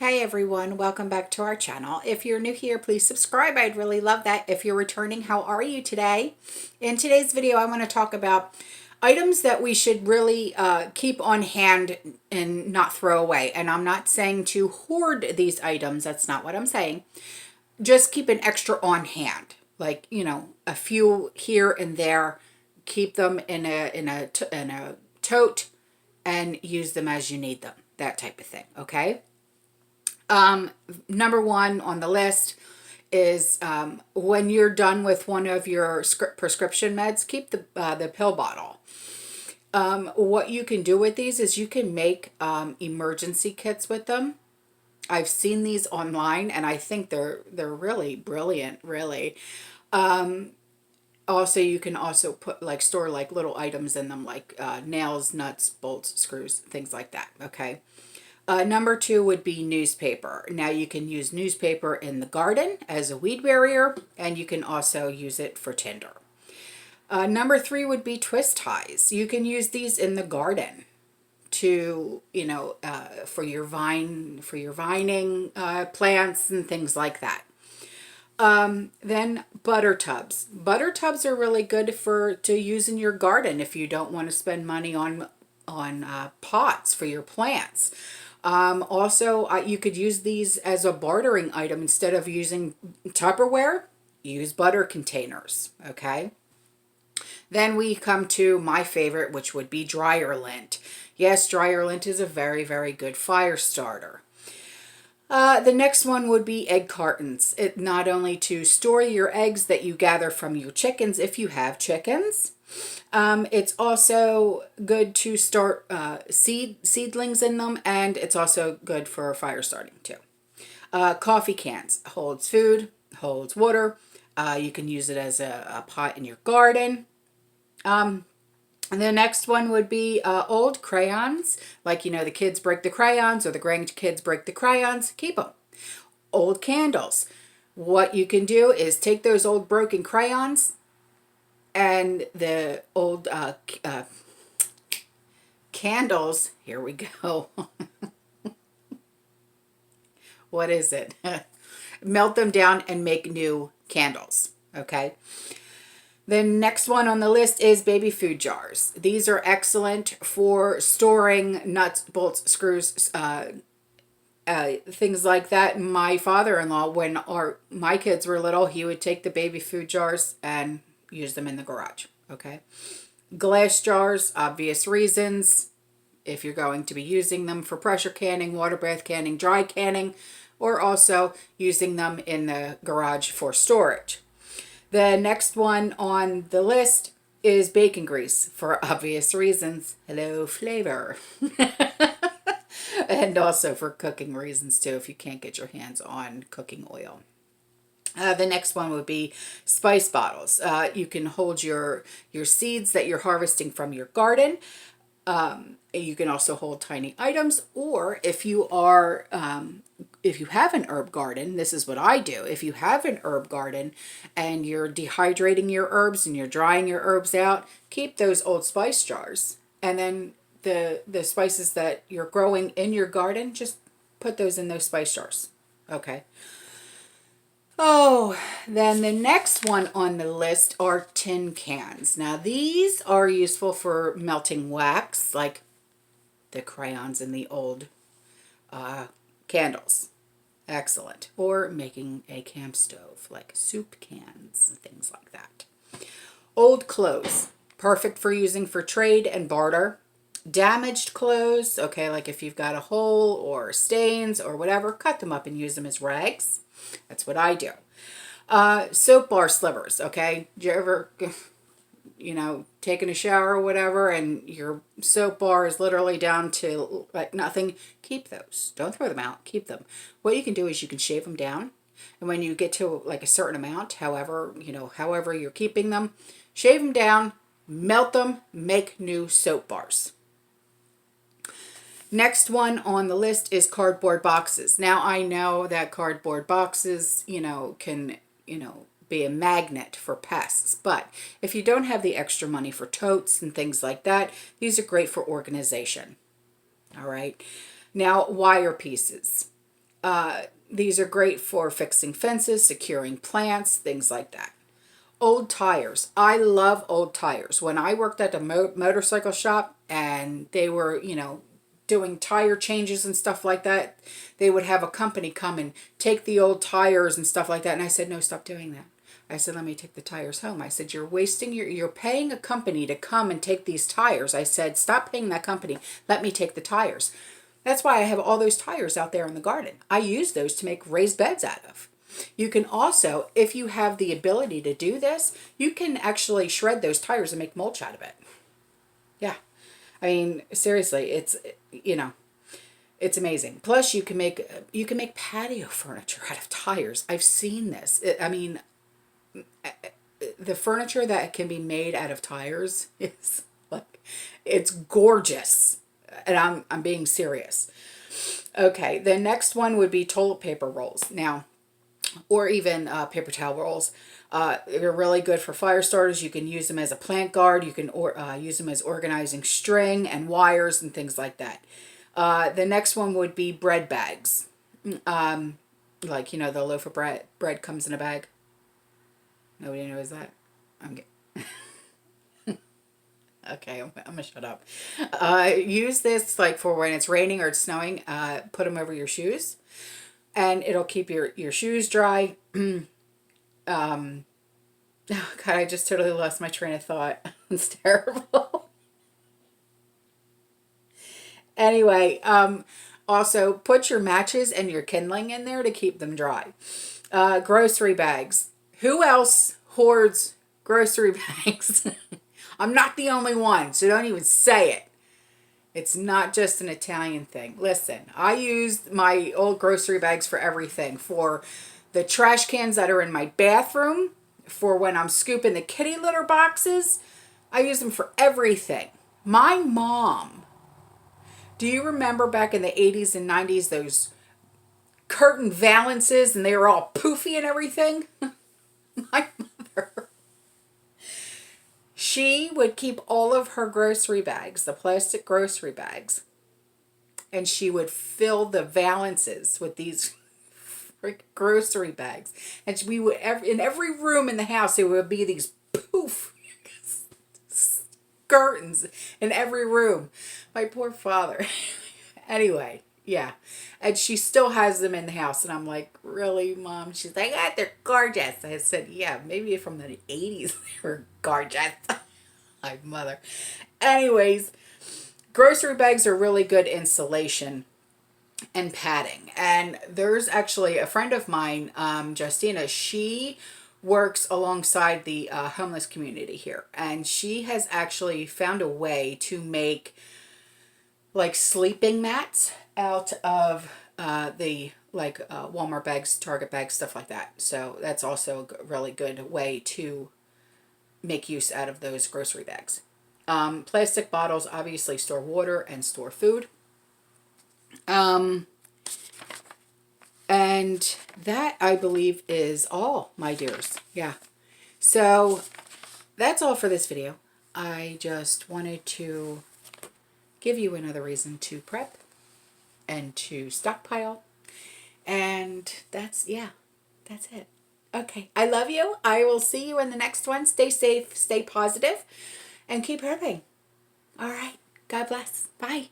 Hey everyone, welcome back to our channel. If you're new here, please subscribe. I'd really love that. If you're returning, how are you today? In today's video, I want to talk about items that we should really keep on hand and not throw away. And I'm not saying to hoard these items. That's not what I'm saying. Just keep an extra on hand. Like, a few here and there. Keep them in a tote and use them as you need them. That type of thing, okay? Number one on the list is when you're done with one of your prescription meds, keep the pill bottle. What you can do with these is you can make emergency kits with them. I've seen these online, and I think they're really brilliant, really. Also, you can also store little items in them, like nails, nuts, bolts, screws, things like that. Okay. Number two would be newspaper. Now you can use newspaper in the garden as a weed barrier, and you can also use it for tinder. Number three would be twist ties. You can use these in the garden to, for your vining plants and things like that. Then butter tubs. Butter tubs are really good to use in your garden if you don't want to spend money on pots for your plants. Also, you could use these as a bartering item. Instead of using Tupperware, use butter containers, okay? Then we come to my favorite, which would be dryer lint. Yes, dryer lint is a very, very good fire starter. The next one would be egg cartons. It not only to store your eggs that you gather from your chickens, if you have chickens. It's also good to start seedlings in them, and it's also good for fire starting too. Coffee cans holds food, holds water. You can use it as a pot in your garden. And the next one would be old crayons. Like, the kids break the crayons or the grandkids break the crayons. Keep them. Old candles. What you can do is take those old broken crayons and the old candles. Here we go. What is it? Melt them down and make new candles. Okay. The next one on the list is baby food jars. These are excellent for storing nuts, bolts, screws, things like that. My father-in-law, when my kids were little, he would take the baby food jars and use them in the garage. Okay. Glass jars, obvious reasons. If you're going to be using them for pressure canning, water bath canning, dry canning, or also using them in the garage for storage. The next one on the list is bacon grease, for obvious reasons. Hello, flavor. And also for cooking reasons too, if you can't get your hands on cooking oil. The next one would be spice bottles. You can hold your seeds that you're harvesting from your garden. You can also hold tiny items, or if you have an herb garden, this is what I do. If you have an herb garden and you're dehydrating your herbs and you're drying your herbs out, keep those old spice jars. And then the spices that you're growing in your garden, just put those in those spice jars. Okay. Oh, then the next one on the list are tin cans. Now these are useful for melting wax, like the crayons in the old candles. Excellent. Or making a camp stove, like soup cans and things like that. Old clothes, perfect for using for trade and barter. Damaged clothes, okay, like if you've got a hole or stains or whatever, cut them up and use them as rags. That's what I do. Soap bar slivers, okay? Do you ever, taking a shower or whatever and your soap bar is literally down to like nothing? Keep those. Don't throw them out. Keep them. What you can do is you can shave them down. And when you get to like a certain amount, however you're keeping them, shave them down, melt them, make new soap bars. Next one on the list is cardboard boxes. Now I know that cardboard boxes, can, be a magnet for pests. But if you don't have the extra money for totes and things like that, these are great for organization. All right. Now, wire pieces. These are great for fixing fences, securing plants, things like that. Old tires. I love old tires. When I worked at the motorcycle shop and they were, doing tire changes and stuff like that, they would have a company come and take the old tires and stuff like that. And I said, no, stop doing that. I said, let me take the tires home. I said, you're paying a company to come and take these tires. I said, stop paying that company. Let me take the tires. That's why I have all those tires out there in the garden. I use those to make raised beds out of. You can also, if you have the ability to do this, you can actually shred those tires and make mulch out of it. Yeah. I mean, seriously, it's amazing. Plus you can make patio furniture out of tires. I've seen this. The furniture that can be made out of tires is like, it's gorgeous. And I'm being serious. Okay, the next one would be toilet paper rolls. Now, or even paper towel rolls. They're really good for fire starters. You can use them as a plant guard. You can use them as organizing string and wires and things like that. The next one would be bread bags. Like, the loaf of bread comes in a bag. Nobody knows that? Okay, I'm gonna shut up. Use this like for when it's raining or it's snowing. Put them over your shoes, and it'll keep your shoes dry. Oh God, I just totally lost my train of thought. It's terrible. Anyway, also put your matches and your kindling in there to keep them dry. Grocery bags. Who else hoards grocery bags? I'm not the only one, so don't even say it. It's not just an Italian thing. Listen, I use my old grocery bags for everything. For the trash cans that are in my bathroom, for when I'm scooping the kitty litter boxes. I use them for everything. My mom, do you remember back in the 80s and 90s, those curtain valances and they were all poofy and everything? My mother, she would keep all of her grocery bags, the plastic grocery bags, and she would fill the valances with these grocery bags. And we would, in every room in the house, there would be these poof curtains in every room. My poor father. Anyway, yeah. And she still has them in the house. And I'm like, really, Mom? She's like, they're gorgeous. I said, yeah, maybe from the 80s they were gorgeous. My mother. Anyways, grocery bags are really good insulation and padding. And there's actually a friend of mine, Justina, she works alongside the homeless community here. And she has actually found a way to make like sleeping mats out of the Walmart bags, Target bags, stuff like that. So that's also a really good way to make use out of those grocery bags. Plastic bottles obviously store water and store food. And that, I believe, is all, my dears. Yeah. So that's all for this video. I just wanted to give you another reason to prep and to stockpile. And that's it. Okay. I love you. I will see you in the next one. Stay safe, stay positive, and keep prepping. All right. God bless. Bye.